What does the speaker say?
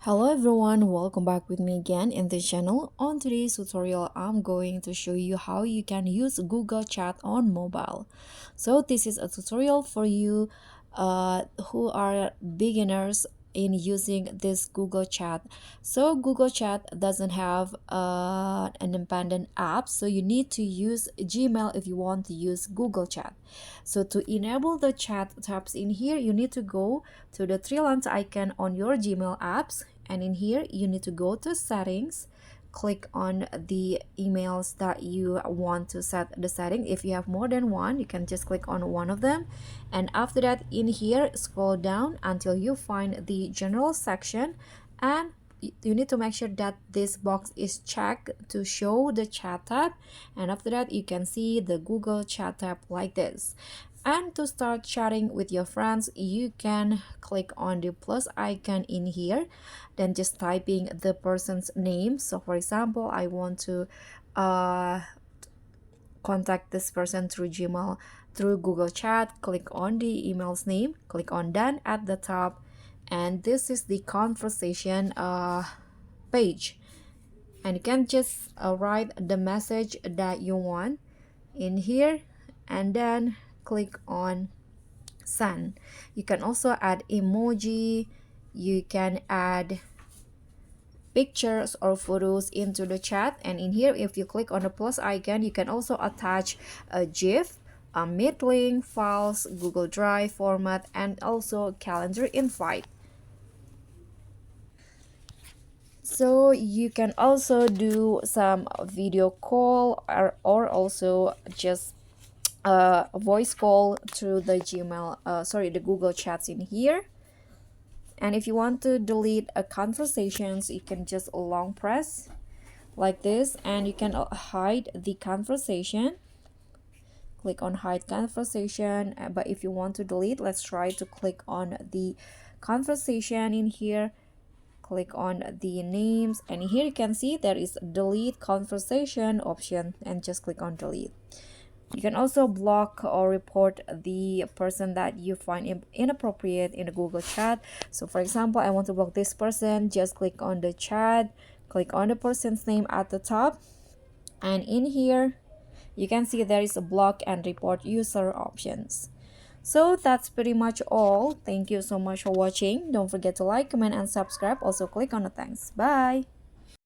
Hello everyone, welcome back with me again in this channel. On today's tutorial, I'm going to show you how you can use Google Chat on mobile. So this is a tutorial for you who are beginners in using this Google Chat. So Google Chat doesn't have an independent app, so you need to use Gmail if you want to use Google Chat. So to enable the chat tabs in here, you need to go to the three lines icon on your Gmail apps, and in here you need to go to settings, click on the emails that you want to set the setting. If you have more than one, you can just click on one of them, and after that in here scroll down until you find the general section, and you need to make sure that this box is checked to show the chat tab, and after that you can see the Google Chat tab like this. And to start chatting with your friends, you can click on the plus icon in here, then just typing the person's name. So for example, I want to contact this person through Gmail, through Google Chat. Click on the email's name, click on done at the top, and this is the conversation page, and you can just write the message that you want in here, and then click on send. You can also add emoji, you can add pictures or photos into the chat, and in here if you click on the plus icon, you can also attach a GIF, a Meet link, files, Google Drive format, and also calendar invite. So you can also do some video call, or also just a voice call through the the Google Chats in here. And if you want to delete a conversations, you can just long press like this, and you can hide the conversation. Click on hide conversation. But if you want to delete, let's try to click on the conversation in here, click on the names, and here you can see there is delete conversation option, and just click on delete. You can also block or report the person that you find inappropriate in the Google Chat. So for example, I want to block this person, just click on the chat, click on the person's name at the top, and in here you can see there is a block and report user options. So that's pretty much all. Thank you so much for watching. Don't forget to like, comment, and subscribe. Also click on the thanks. Bye.